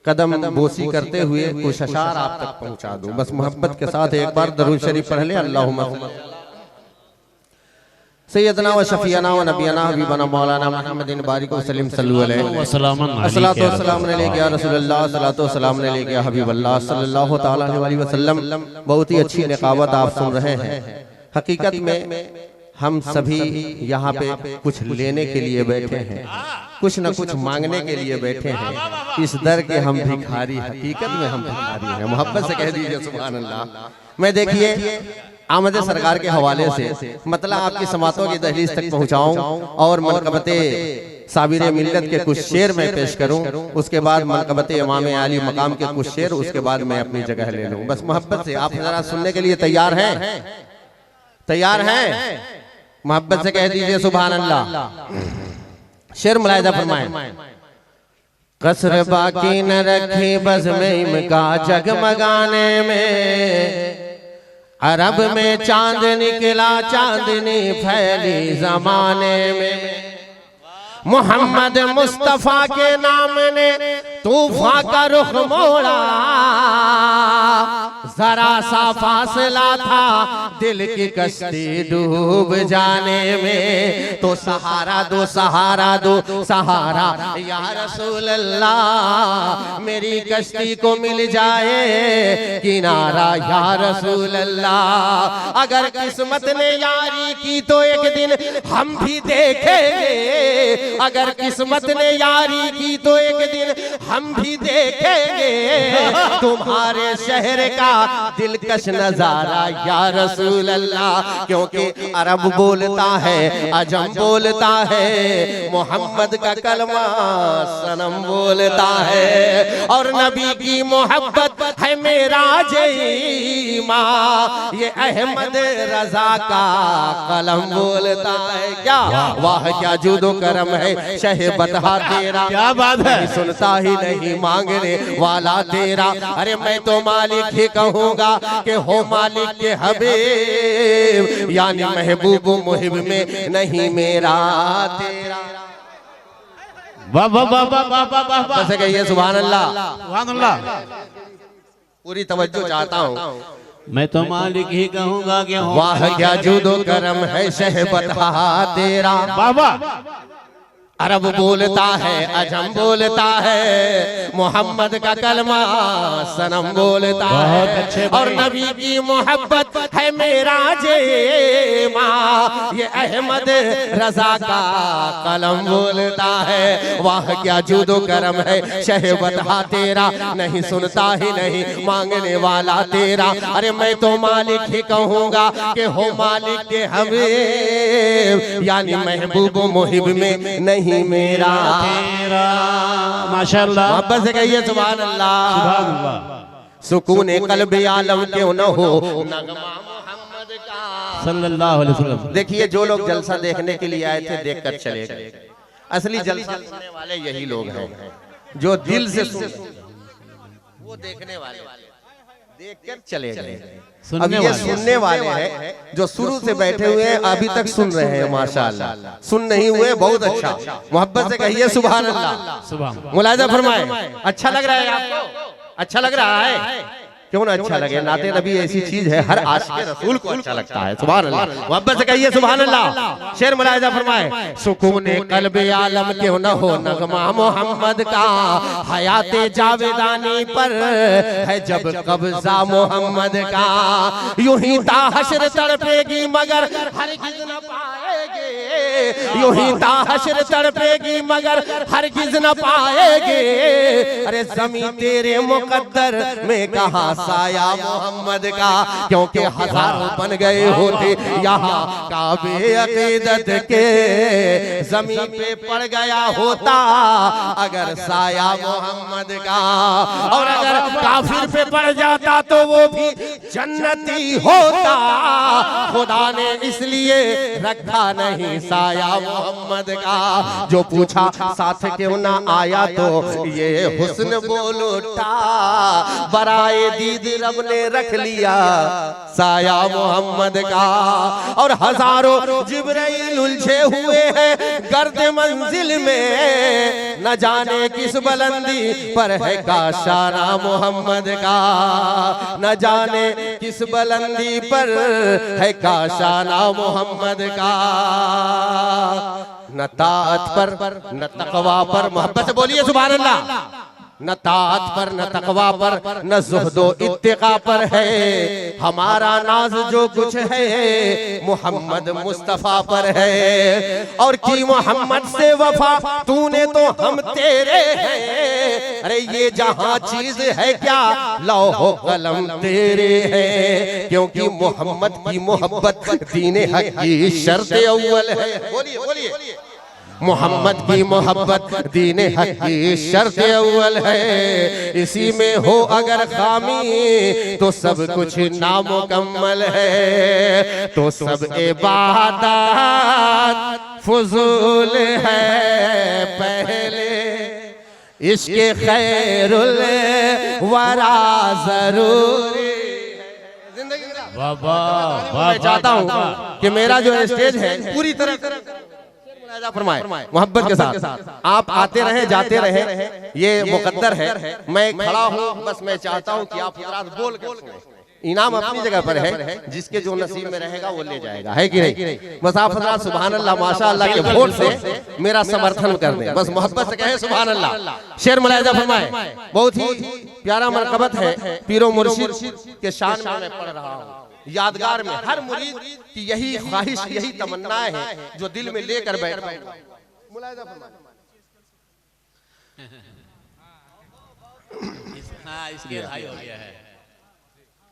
कदम बोसी करते हुए कुछ अशार आप तक पहुंचा दूं। बस मोहब्बत के साथ एक बार दरूद शरीफ पढ़ ले। अल्लाहुम्मा सैयदना व शफीना व नबीना हबीबना मौलाना मुहम्मदिन बारिक व सल्लम सल्लल्लाहु अलैहि अस्सलातु वस्सलाम अलैका या रसूलल्लाह सल्लल्लाहु वस्सलाम अलैका या हबीबल्लाह सल्लल्लाहु तआला अलैहि वसल्लम। बहुत ही अच्छी निकावत आप सुन रहे हैं। हकीकत में हम सभी यहाँ पे कुछ लेने के लिए बैठे हैं, कुछ न कुछ मांगने के लिए बैठे हैं। इस दर के हम भिखारी, हकीकत में हम भिखारी हैं। मोहब्बत से कह दीजिए सुभान अल्लाह। मैं देखिए आमद सरकार के हवाले से मतलब आपकी समातों की दहलीज तक पहुँचाऊँ और मनकबते साबिर मिल्लत के कुछ शेर मैं पेश करूं, उसके बाद मनकबते इमाम आली मकाम के कुछ शेर, उसके बाद मैं अपनी जगह ले लूं। बस मोहब्बत से आप जरा सुनने के लिए तैयार हैं? तैयार हैं? मोहब्बत से कह दीजिए सुभान अल्लाह। शेर मुलाहिजा फरमाएं। कसर बाकी न रखी बस में इनका जगमगाने में, अरब में चांद निकला चांदनी फैली जमाने में। मोहम्मद मुस्तफा के नाम ने तूफान का रुख मोड़ा, जरा सा फासला था दिल की कश्ती डूब जाने में। तो सहारा दो सहारा दो सहारा या रसूल अल्लाह, मेरी कश्ती को मिल जाए किनारा या रसूल अल्लाह। अगर किस्मत ने यारी की तो एक दिन हम भी देखेंगे, अगर किस्मत ने यारी की तो एक दिन हम भी देखेंगे तुम्हारे शहर का दिलकश नजारा या रसूल अल्लाह। क्योंकि अरब बोलता है, अजम बोलता है, मोहम्मद का कलमा सनम बोलता है, और नबी की मोहब्बत है मेरा जईमा, ये अहमद रजा का कलम बोलता है। क्या वाह क्या जुदो करम है शहबतहा तेरा, क्या बात है, सुनता ही नहीं मांगने वाला तेरा। अरे मैं तो मालिक ही कहूँगा कि हो मालिक के हबीब, यानी महबूब मुहिब में नहीं मेरा तेरा। वाह वाह वाह वाह वाह वाह वाह। कैसे कहिए सुभान अल्लाह। सुभान अल्लाह। पूरी तवज्जो चाहता हूँ। मैं तो मालिक ही कहूँगा कि वाह क्या जुदो करम है शहबतहा तेरा। वाह वाह। अरब बोलता है, अजम बोलता है, मोहम्मद का कलमा सनम बोलता है, और नबी की मोहब्बत है मेरा जेमा, ये अहमद रजा का कलम बोलता है। वाह क्या जुदो करम है शहबतहा तेरा, नहीं सुनता ही नहीं मांगने वाला तेरा। अरे मैं तो मालिक ही कहूँगा कि हो मालिक के हबीब, यानी महबूब मुहिब में नहीं मेरा तेरा। माशाअल्लाह। मोहब्बत से कहिए सुभान अल्लाह। सुभान अल्लाह। सुकून कल्ब आलम क्यों न हो नगमा मोहम्मद का सल्लल्लाहु अलैहि वसल्लम। देखिए जो लोग जलसा देखने के लिए आए थे देखकर चले गए। असली जलसा सुनने वाले यही लोग हैं जो दिल से वो देखने वाले देखकर चले गए। अब ये सुनने वाले हैं जो शुरू से बैठे हुए हैं, अभी तक सुन रहे हैं। माशाअल्लाह। सुन नहीं हुए बहुत अच्छा। मोहब्बत से कहिए सुभान अल्लाह। सुभान। मुलाहिजा फरमाए। अच्छा लग रहा है आपको? अच्छा लग रहा है? क्यों ना अच्छा लगे, नाते नबी ऐसी चीज है हर आशिक रसूल को अच्छा लगता है। सुभान अल्लाह। मोहब्बत से कहिए सुभान अल्लाह। शेर मुलाहिजा फरमाए। सुकून कल्ब आलम क्यों न हो नगमा मोहम्मद का, हयाते जावेदानी पर है जब कब्जा मोहम्मद का। यूं ही ताहशर तड़पेगी मगर हरगिज न पाएगे, यूं ही ताहशर तड़पेगी मगर हरगिज न पाएगे। अरे ज़मीं तेरे मुकद्दर में कहा साया मोहम्मद का, क्योंकि हजारों बन गए होते यहाँ काबे अकीदत के, जमीन पे पड़ गया होता अगर साया मोहम्मद का। और अगर काफिर पे पड़ जाता तो वो भी जन्नती होता, खुदा ने इसलिए रखा नहीं साया साया मोहम्मद का। जो पूछा साथ क्यों ना आया तो ये हुस्न बोल उठा, बराए दीद रब ने रख लिया साया मोहम्मद का। और हजारों जिब्राइल उलझे हुए हैं गर्द मंजिल में, न जाने किस बुलंदी पर है काशाना मोहम्मद का, न जाने किस बुलंदी पर है काशाना मोहम्मद का। न ताअत पर न तकवा पर, मोहब्बत से बोलिए सुभान अल्लाह। न ताअत पर न तकवा पर न ज़ुहदो इत्तिका पर है हमारा नाज, जो कुछ है मोहम्मद मुस्तफ़ा पर है। और की मोहम्मद से वफा तूने तो हम तेरे हैं, अरे ये जहां चीज है क्या लौहो कलम तेरे हैं, क्योंकि मोहम्मद की मोहब्बत दीने हक की शर्त अव्वल है। बोलिए बोलिए, मोहम्मद की मोहब्बत दीने हक की शर्त अव्वल है। इसी में हो अगर खामी तो सब कुछ नामुकम्मल है, तो सब इबादत फुजूल है। पहले इसके खैरुल वरा जरूरी है। मैं चाहता हूँ कि मेरा जो स्टेज है पूरी तरह फरमाए मोहब्बत के साथ आप आते रहे जाते रहे, ये मुकद्दर है। मैं खड़ा हूँ, बस मैं चाहता हूँ कि आप हज़रात बोल कर सुने। इनाम अपनी जगह पर है, जिसके जो नसीब में रहेगा वो ले जाएगा, है कि नहीं। बस आप हज़रात सुभान अल्लाह माशाअल्लाह के वोट से मेरा समर्थन कर दें, बस मोहब्बत से कहें सुभान अल्लाह। शेर मुलाहिजा फरमाए, बहुत ही प्यारा मरकबत है, पीरो मुर्शिद के शान में मैं पढ़ रहा हूँ। यादगार में हर मुरीद की यही ख्वाहिश यही तमन्नाएं हैं जो दिल में लेकर बैठा है। मुलाहिजा फरमाए। हाँ, इसके हाई हो गया है।